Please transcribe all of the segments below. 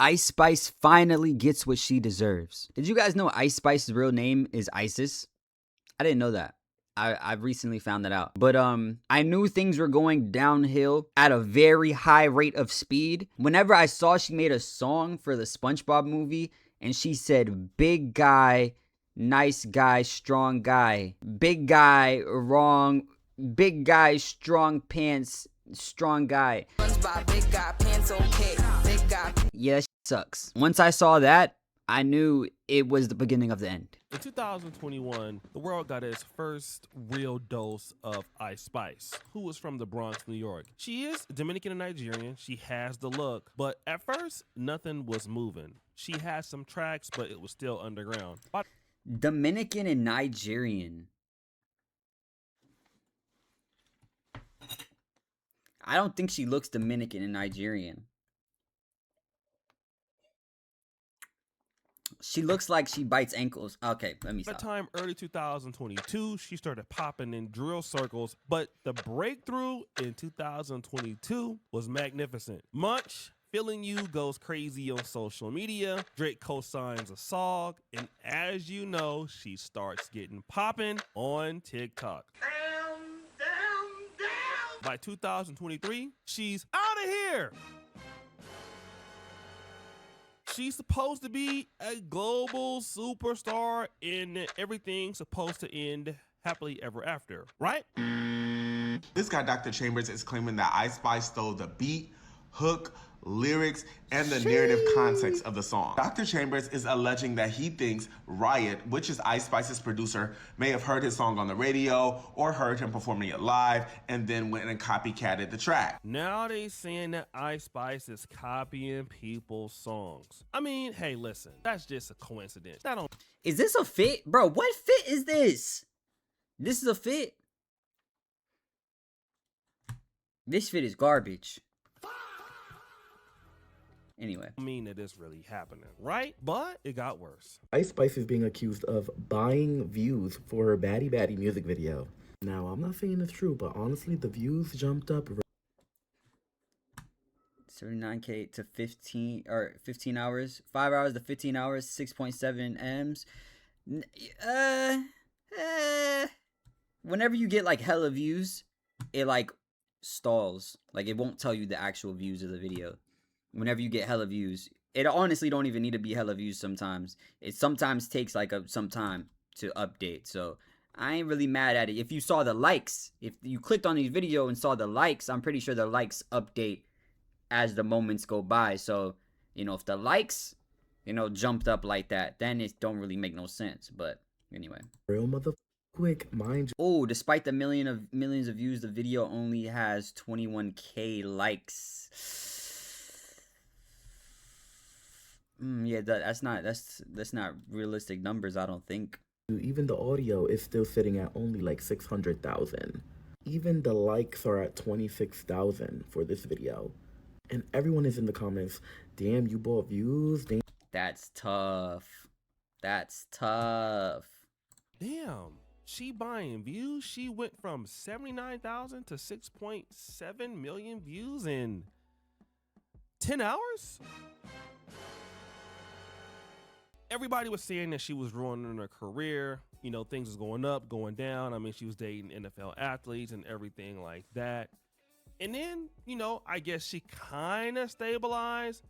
Ice Spice finally gets what she deserves. Did you guys know Ice Spice's real name is Isis? I didn't know that. I've recently found that out. But I knew things were going downhill at a very high rate of speed. Whenever I saw she made a song for the SpongeBob movie and she said big guy, nice guy, strong guy. Big guy, wrong. Big guy, strong pants, strong guy. Big guy, pants okay. Big guy. Yeah, that sucks. Once I saw that, I knew it was the beginning of the end. In 2021, the world got its first real dose of Ice Spice, who was from the Bronx, New York. She is Dominican and Nigerian. She has the look, but at first, nothing was moving. She had some tracks, but it was still underground. Dominican and Nigerian. I don't think she looks Dominican and Nigerian. She looks like she bites ankles. Okay, let me stop. By the time early 2022, she started popping in drill circles, but the breakthrough in 2022 was magnificent. Munch Feeling You goes crazy on social media. Drake co-signs a song, and as you know, she starts getting popping on TikTok. By 2023, she's out of here. She's supposed to be a global superstar, and everything's supposed to end happily ever after, right? This guy, Dr. Chambers, is claiming that Ice Spice stole the beat, hook, lyrics, and the narrative context of the song. Dr. Chambers is alleging that he thinks Riot, which is Ice Spice's producer, may have heard his song on the radio or heard him performing it live and then went and copycatted the track. Now they saying that Ice Spice is copying people's songs. I mean, hey, listen, that's just a coincidence. Is this a fit? Bro, what fit is this? This is a fit? This fit is garbage. Anyway. I mean that it's really happening, right? But it got worse. Ice Spice is being accused of buying views for her Baddie Baddie music video. Now, I'm not saying it's true, but honestly, the views jumped up. 79K to 15 hours. 5 hours to 15 hours, 6.7 M's. Whenever you get like hella views, it like stalls. Like it won't tell you the actual views of the video. Whenever you get hella views, it honestly don't even need to be hella views sometimes. It sometimes takes like some time to update. So I ain't really mad at it. If you saw the likes, if you clicked on the video and saw the likes, I'm pretty sure the likes update as the moments go by. So, you know, if the likes, you know, jumped up like that, then it don't really make no sense. But anyway. Real mother quick, mind you. Oh, despite the millions of views, the video only has 21K likes. Yeah, that's not realistic numbers, I don't think. Even the audio is still sitting at only like 600,000. Even the likes are at 26,000 for this video. And everyone is in the comments, damn, you bought views? Damn. That's tough. That's tough. Damn, she buying views? She went from 79,000 to 6.7 million views in 10 hours? Everybody was saying that she was ruining her career. You know, things was going up, going down. I mean, she was dating NFL athletes and everything like that. And then, you know, I guess she kind of stabilized,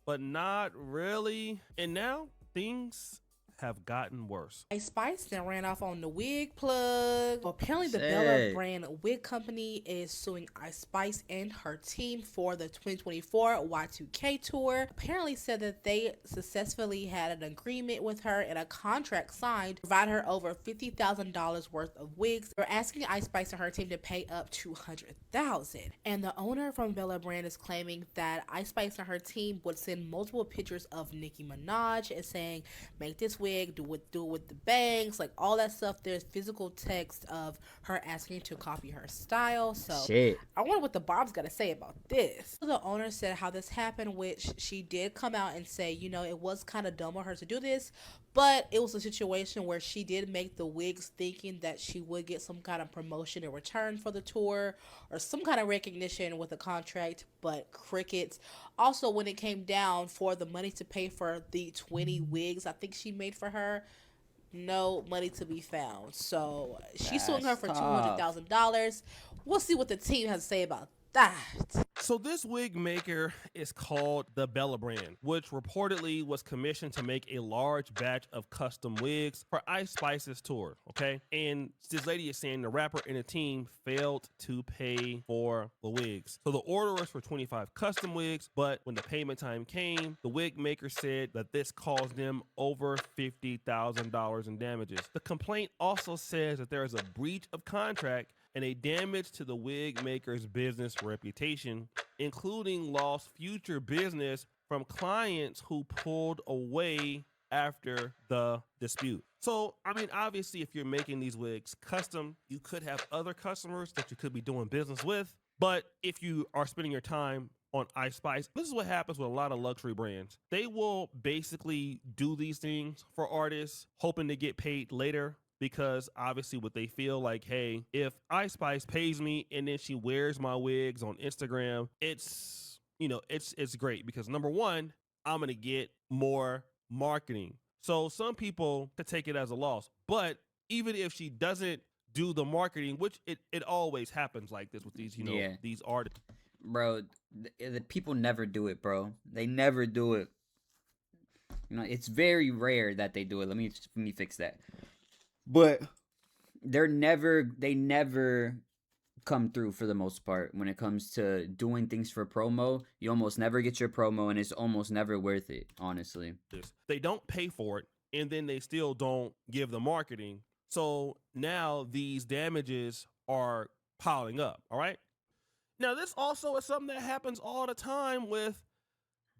but not really. And now things have gotten worse. Ice Spice then ran off on the wig plug. Apparently the Bella brand wig company is suing Ice Spice and her team for the 2024 Y2K tour. Apparently said that they successfully had an agreement with her and a contract signed to provide her over $50,000 worth of wigs. They're asking Ice Spice and her team to pay up to $100,000. And the owner from Bella brand is claiming that Ice Spice and her team would send multiple pictures of Nicki Minaj and saying, make this wig, do it with the bangs, like all that stuff. There's physical text of her asking to copy her style. So shit. I wonder what the Bob's got to say about this. The owner said how this happened, which she did come out and say, you know, it was kind of dumb of her to do this, But it was a situation where she did make the wigs thinking that she would get some kind of promotion in return for the tour or some kind of recognition with a contract, but crickets. Also, when it came down for the money to pay for the 20 wigs I think she made for her, no money to be found. So she's suing her for $200,000. We'll see what the team has to say about that. So this wig maker is called the Bella brand, which reportedly was commissioned to make a large batch of custom wigs for Ice Spice's tour, okay? And this lady is saying the rapper and the team failed to pay for the wigs. So the order was for 25 custom wigs, but when the payment time came, the wig maker said that this caused them over $50,000 in damages. The complaint also says that there is a breach of contract and a damage to the wig maker's business reputation, including lost future business from clients who pulled away after the dispute. So, I mean, obviously, if you're making these wigs custom, you could have other customers that you could be doing business with. But if you are spending your time on Ice Spice, this is what happens with a lot of luxury brands. They will basically do these things for artists, hoping to get paid later. Because obviously what they feel like, hey, if Ice Spice pays me and then she wears my wigs on Instagram, it's, you know, it's great because number one, I'm going to get more marketing. So some people could take it as a loss, but even if she doesn't do the marketing, which it always happens like this with these, you know, these artists. Bro, the people never do it, bro. They never do it. You know, it's very rare that they do it. Let me fix that. But they never come through for the most part when it comes to doing things for promo. You almost never get your promo and it's almost never worth it, honestly. They don't pay for it and then they still don't give the marketing. So now these damages are piling up, all right? Now this also is something that happens all the time with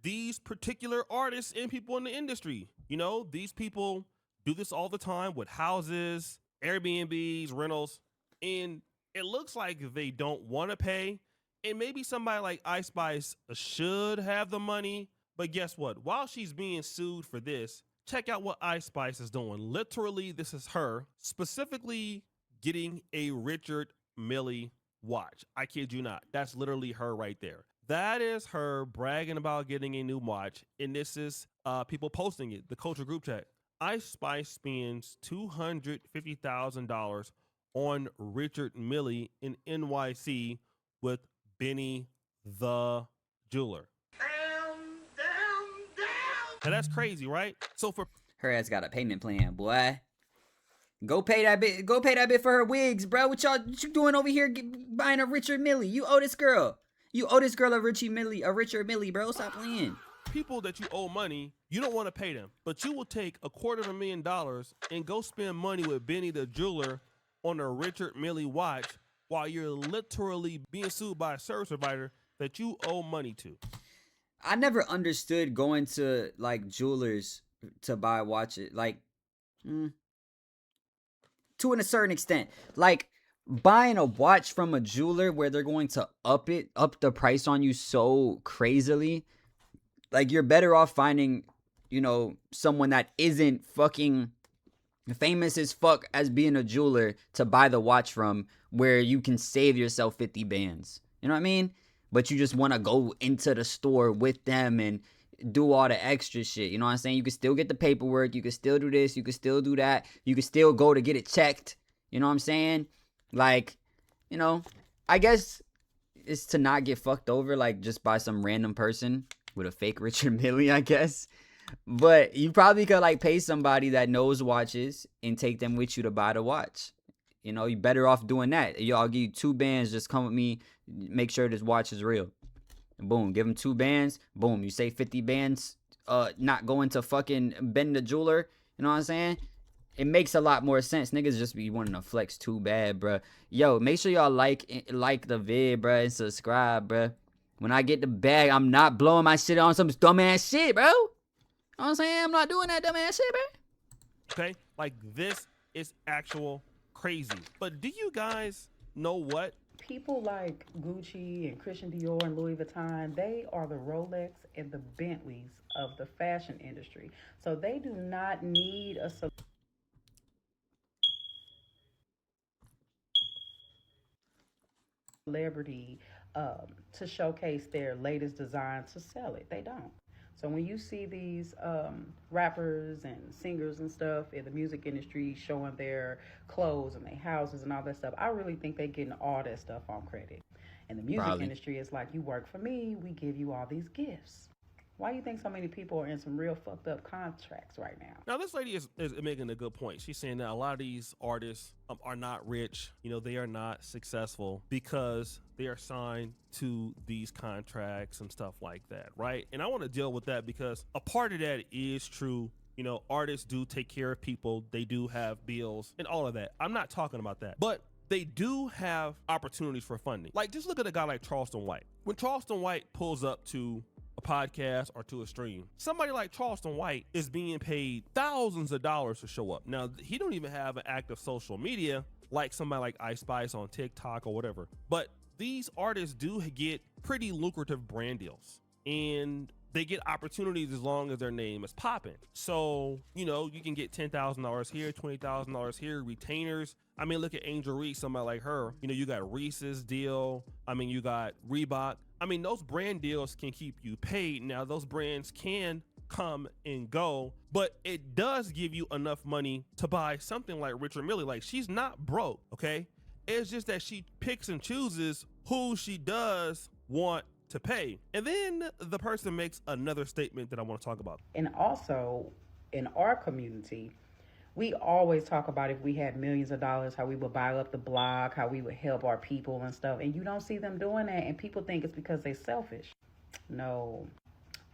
these particular artists and people in the industry. You know, these people do this all the time with houses, Airbnbs, rentals, and it looks like they don't want to pay. And maybe somebody like Ice Spice should have the money, but guess what? While she's being sued for this, check out what Ice Spice is doing. Literally, this is her specifically getting a Richard Mille watch. I kid you not. That's literally her right there. That is her bragging about getting a new watch, and this is people posting it, the culture group chat. Ice Spice spends $250,000 on Richard Mille in NYC with Benny the jeweler. Now that's crazy, right? So for her ass got a payment plan, boy. Go pay that bit for her wigs, bro. What you doing over here buying a Richard Mille? You owe this girl. A Richard Mille, bro. Stop playing. People that you owe money, you don't want to pay them, but you will take $250,000 and go spend money with Benny the jeweler on a Richard Mille watch while you're literally being sued by a service provider that you owe money to. I never understood going to like jewelers to buy watches, like to a certain extent, like buying a watch from a jeweler where they're going to up the price on you so crazily. Like, you're better off finding, you know, someone that isn't fucking famous as fuck as being a jeweler to buy the watch from, where you can save yourself 50 bands. You know what I mean? But you just want to go into the store with them and do all the extra shit. You know what I'm saying? You can still get the paperwork. You can still do this. You can still do that. You can still go to get it checked. You know what I'm saying? Like, you know, I guess it's to not get fucked over, like, just by some random person with a fake Richard Mille, I guess. But you probably could like pay somebody that knows watches and take them with you to buy the watch. You know, you better off doing that. I'll give you 2 bands. Just come with me. Make sure this watch is real. Boom. Give them 2 bands. Boom. You save 50 bands. Not going to fucking Ben the jeweler. You know what I'm saying? It makes a lot more sense. Niggas just be wanting to flex too bad, bro. Yo, make sure y'all like the vid, bro, and subscribe, bro. When I get the bag, I'm not blowing my shit on some dumbass shit, bro. You know what I'm saying? I'm not doing that dumbass shit, bro. Okay? Like, this is actual crazy. But do you guys know what? people like Gucci and Christian Dior and Louis Vuitton, they are the Rolex and the Bentleys of the fashion industry. So they do not need a celebrity to showcase their latest design to sell it. They don't. So when you see these rappers and singers and stuff in the music industry showing their clothes and their houses and all that stuff, I really think they're getting all that stuff on credit. And the music Probably. industry is like, you work for me, we give you all these gifts. Why do you think so many people are in some real fucked up contracts right now? Now, this lady is making a good point. She's saying that a lot of these artists are not rich. You know, they are not successful because they are signed to these contracts and stuff like that, right? And I want to deal with that because a part of that is true. You know, artists do take care of people. They do have bills and all of that. I'm not talking about that. But they do have opportunities for funding. Like, just look at a guy like Charleston White. When Charleston White pulls up to a podcast or to a stream, somebody like Charleston White is being paid thousands of dollars to show up. Now, he don't even have an active social media like somebody like Ice Spice on TikTok or whatever. But these artists do get pretty lucrative brand deals, and they get opportunities as long as their name is popping. So, you know, you can get $10,000 here, $20,000 here, retainers. I mean, look at Angel Reese, somebody like her. You know, you got Reese's deal. I mean, you got Reebok. I mean, those brand deals can keep you paid. Now, those brands can come and go, but it does give you enough money to buy something like Richard Mille. Like, she's not broke, okay? It's just that she picks and chooses who she does want to pay. And then the person makes another statement that I want to talk about. And also, in our community, we always talk about if we had millions of dollars, how we would buy up the block, how we would help our people and stuff. And you don't see them doing that. And people think it's because they're selfish. No,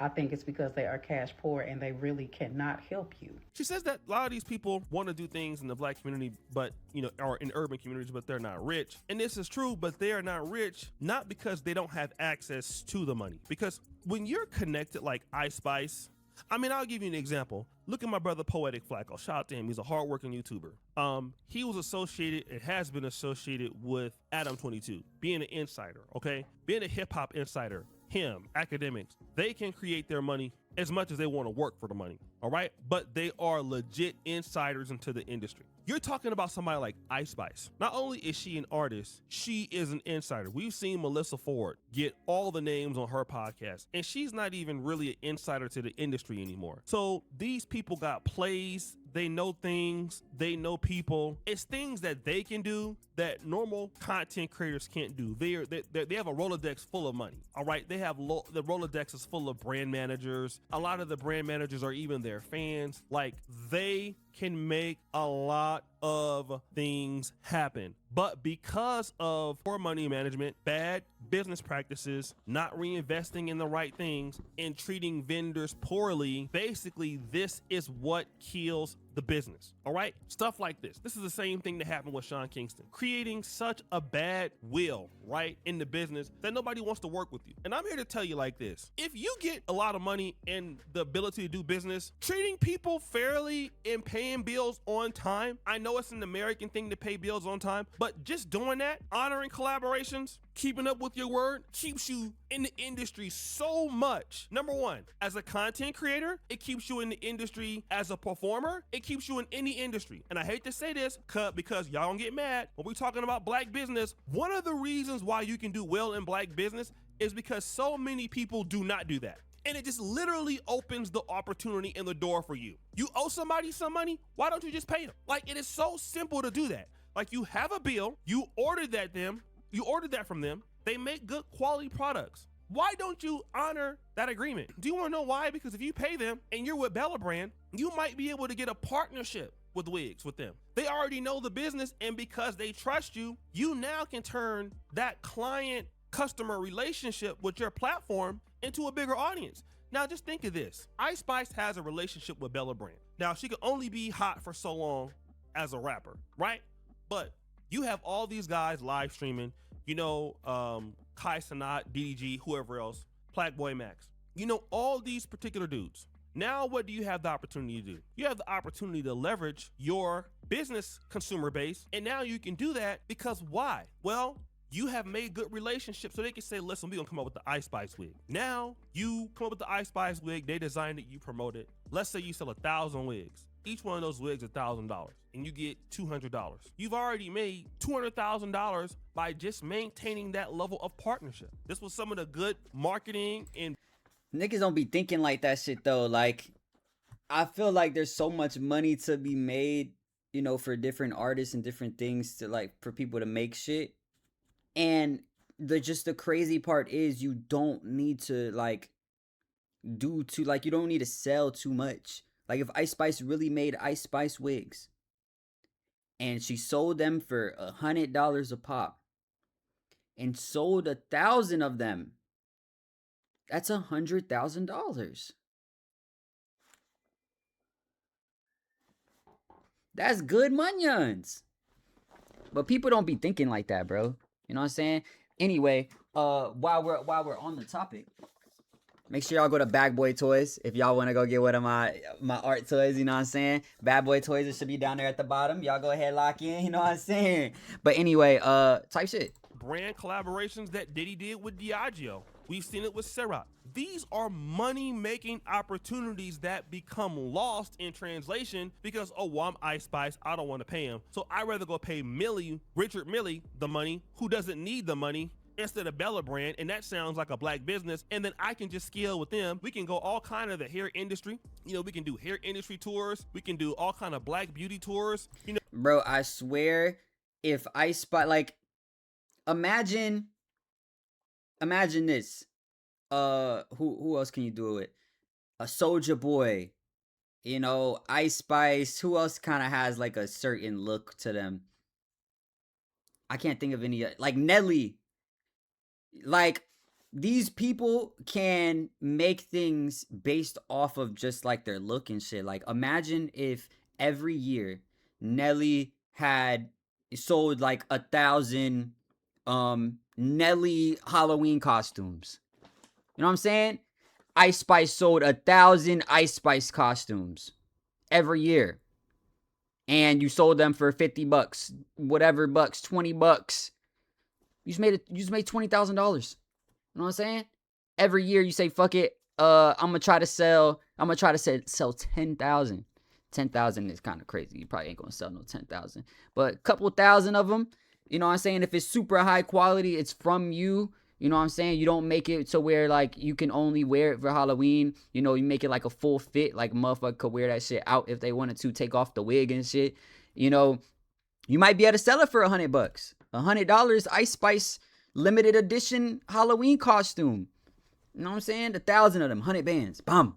I think it's because they are cash poor and they really cannot help you. She says that a lot of these people want to do things in the Black community, but, you know, or in urban communities, but they're not rich. And this is true, but they are not rich, not because they don't have access to the money. Because when you're connected like Ice Spice, I mean, I'll give you an example. Look at my brother Poetic Flacco. Shout out to him. He's a hardworking YouTuber. He was associated and has been associated with Adam 22, being an insider, okay? Being a hip hop insider. Him, academics, they can create their money as much as they want to work for the money, all right? But they are legit insiders into the industry. You're talking about somebody like Ice Spice. Not only is she an artist, she is an insider. We've seen Melissa Ford get all the names on her podcast, and she's not even really an insider to the industry anymore. So these people got plays, they know things, they know people. It's things that they can do that normal content creators can't do. They have a Rolodex full of money, all right? They have the Rolodex is full of brand managers. A lot of the brand managers are even their fans. Like, they can make a lot of things happen. But because of poor money management, bad business practices, not reinvesting in the right things, and treating vendors poorly, basically this is what kills the business, all right? Stuff like this. This is the same thing that happened with Sean Kingston, creating such a bad will, right, in the business that nobody wants to work with you. And I'm here to tell you like this. If you get a lot of money and the ability to do business, treating people fairly and paying bills on time, I know it's an American thing to pay bills on time, but just doing that, honoring collaborations, keeping up with your word, keeps you in the industry so much. Number one, as a content creator, it keeps you in the industry. As a performer, it keeps you in any industry. And I hate to say this because y'all don't get mad when we're talking about Black business. One of the reasons why you can do well in Black business is because so many people do not do that. And it just literally opens the opportunity and the door for you. You owe somebody some money, why don't you just pay them? Like, it is so simple to do that. Like, you have a bill, you ordered that from them, they make good quality products. Why don't you honor that agreement? Do you want to know why? Because if you pay them and you're with Bella Brand, you might be able to get a partnership with Wigs with them. They already know the business, and because they trust you, you now can turn that client customer relationship with your platform into a bigger audience. Now just think of this. Ice Spice has a relationship with Bella Brand. Now she can only be hot for so long as a rapper, right? But you have all these guys live streaming, you know, Kai Cenat, DDG, whoever else, Plague Max. You know, all these particular dudes. Now what do you have the opportunity to do? You have the opportunity to leverage your business consumer base, and now you can do that because why? Well, you have made good relationships, so they can say, listen, we're gonna come up with the Ice Spice wig. Now you come up with the Ice Spice wig, they designed it, you promote it. Let's say you sell 1,000 wigs. Each one of those wigs is $1,000 and you get $200. You've already made $200,000 by just maintaining that level of partnership. This was some of the good marketing and Niggas don't be thinking like that shit though. Like, I feel like there's so much money to be made, you know, for different artists and different things to like for people to make shit. And the crazy part is you don't need to like you don't need to sell too much. Like if Ice Spice really made Ice Spice wigs and she sold them for $100 a pop and sold 1,000 of them, that's $100,000. That's good monions. But people don't be thinking like that, bro. You know what I'm saying? Anyway, while we're on the topic, make sure y'all go to Bad Boy Toys if y'all want to go get one of my art toys. You know what I'm saying? Bad Boy Toys, it should be down there at the bottom. Y'all go ahead, lock in. You know what I'm saying? But anyway, type shit. brand collaborations that Diddy did with Diageo. We've seen it with Ciroc. These are money-making opportunities that become lost in translation because, oh, well, I'm Ice Spice, I don't want to pay him. So I'd rather go pay Richard Millie, the money, who doesn't need the money, instead of Bella Brand, and that sounds like a black business, and then I can just scale with them. We can go all kind of the hair industry. You know, we can do hair industry tours. We can do all kind of black beauty tours. You know, bro, I swear, if Ice Spice, like, imagine this. Who else can you do it? A Soulja Boy, you know, Ice Spice. Who else kind of has like a certain look to them? I can't think of any. Like Nelly. Like, these people can make things based off of just like their look and shit. Like, imagine if every year Nelly had sold like 1,000 Nelly Halloween costumes. You know what I'm saying? Ice Spice sold 1,000 Ice Spice costumes every year. And you sold them for $50, whatever bucks, $20. You just made $20,000. You know what I'm saying? Every year you say, fuck it. I'm gonna try to sell 10,000. 10,000 is kind of crazy. You probably ain't gonna sell no 10,000. But a couple thousand of them, you know what I'm saying? If it's super high quality, it's from you. You know what I'm saying? You don't make it to where, like, you can only wear it for Halloween. You know, you make it like a full fit. Like, a motherfucker could wear that shit out if they wanted to, take off the wig and shit. You know, you might be able to sell it for $100. $100 Ice Spice limited edition Halloween costume. You know what I'm saying? 1,000 of them, 100 bands. Bam.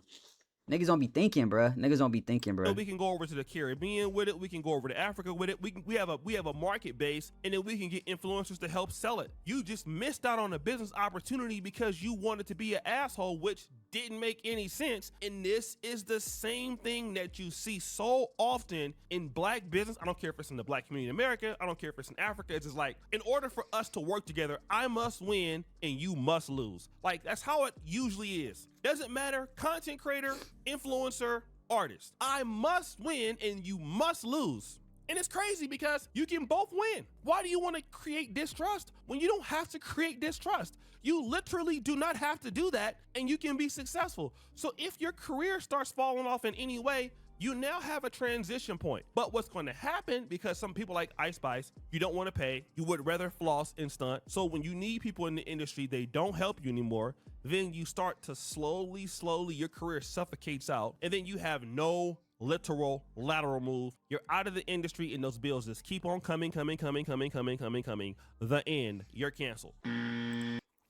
Niggas don't be thinking, bruh. Niggas don't be thinking, bruh. we can go over to the Caribbean with it. We can go over to Africa with it. We have a market base, and then we can get influencers to help sell it. You just missed out on a business opportunity because you wanted to be an asshole, which didn't make any sense. And this is the same thing that you see so often in black business. I don't care if it's in the black community in America. I don't care if it's in Africa. It's just like, in order for us to work together, I must win and you must lose. Like, that's how it usually is. Doesn't matter, content creator, influencer, artist. I must win and you must lose. And it's crazy because you can both win. Why do you want to create distrust when you don't have to create distrust? You literally do not have to do that and you can be successful. So if your career starts falling off in any way, you now have a transition point. But what's going to happen, because some people like Ice Spice, you don't want to pay, you would rather floss and stunt. So when you need people in the industry, they don't help you anymore. Then you start to slowly, your career suffocates out. And then you have no literal lateral move. You're out of the industry and those bills just keep on coming. The end, you're canceled.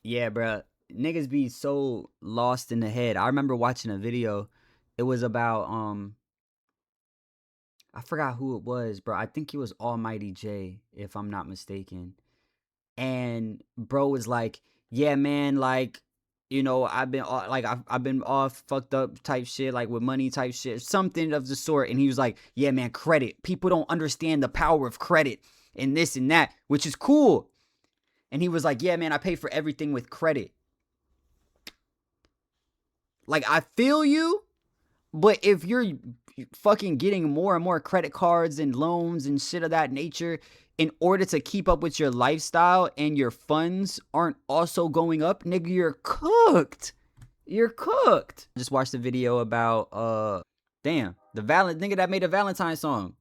Yeah, bruh. Niggas be so lost in the head. I remember watching a video. It was about, I forgot who it was, bro. I think it was Almighty J, if I'm not mistaken. And bro was like, yeah, man, like, you know, I've been all fucked up type shit, like with money type shit, something of the sort. And he was like, yeah, man, credit. People don't understand the power of credit and this and that, which is cool. And he was like, yeah, man, I pay for everything with credit. Like, I feel you, but if you're fucking getting more and more credit cards and loans and shit of that nature, in order to keep up with your lifestyle and your funds aren't also going up, nigga, you're cooked. You're cooked. Just watched a video about damn, the nigga that made a Valentine song.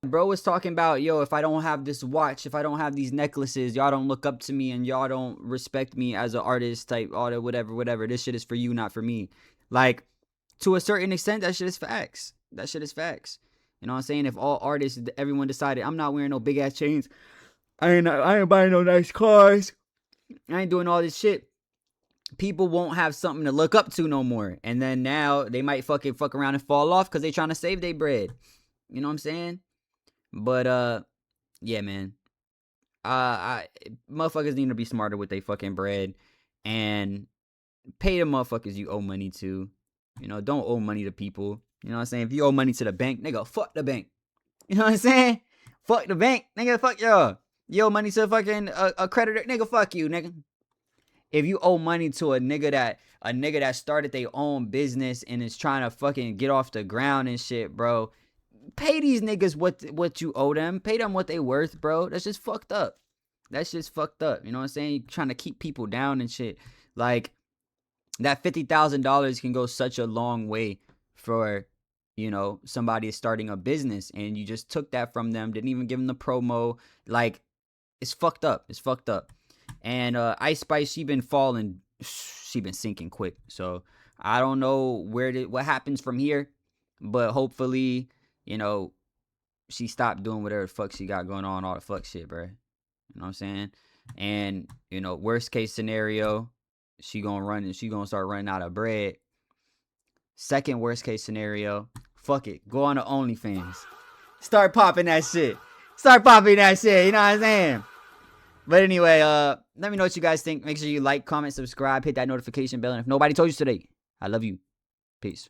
Bro was talking about, yo, if I don't have this watch, if I don't have these necklaces, y'all don't look up to me and y'all don't respect me as an artist type, all that, whatever. This shit is for you, not for me. Like, to a certain extent, that shit is facts. That shit is facts. You know what I'm saying? If all artists, everyone decided, I'm not wearing no big ass chains, I ain't buying no nice cars, I ain't doing all this shit, people won't have something to look up to no more. And then now they might fuck around and fall off because they trying to save their bread. You know what I'm saying? But yeah, man. Motherfuckers need to be smarter with their fucking bread and pay the motherfuckers you owe money to. You know, don't owe money to people. You know what I'm saying? If you owe money to the bank, nigga, fuck the bank. You know what I'm saying? Fuck the bank, nigga, fuck y'all. You owe money to fucking a creditor, nigga, fuck you, nigga. If you owe money to a nigga that started their own business and is trying to fucking get off the ground and shit, bro, pay these niggas what you owe them. Pay them what they worth, bro. That's just fucked up. That's just fucked up. You know what I'm saying? You're trying to keep people down and shit. Like, that $50,000 can go such a long way for, you know, somebody starting a business, and you just took that from them, didn't even give them the promo. Like, it's fucked up. It's fucked up. And Ice Spice, she been sinking quick. So I don't know what happens from here, but hopefully, you know, she stopped doing whatever the fuck she got going on, all the fuck shit, bro. You know what I'm saying? And, you know, worst case scenario, she gonna start running out of bread. Second worst case scenario, fuck it, go on to OnlyFans. Start popping that shit. You know what I'm saying? But anyway, let me know what you guys think. Make sure you like, comment, subscribe, hit that notification bell. And if nobody told you today, I love you. Peace.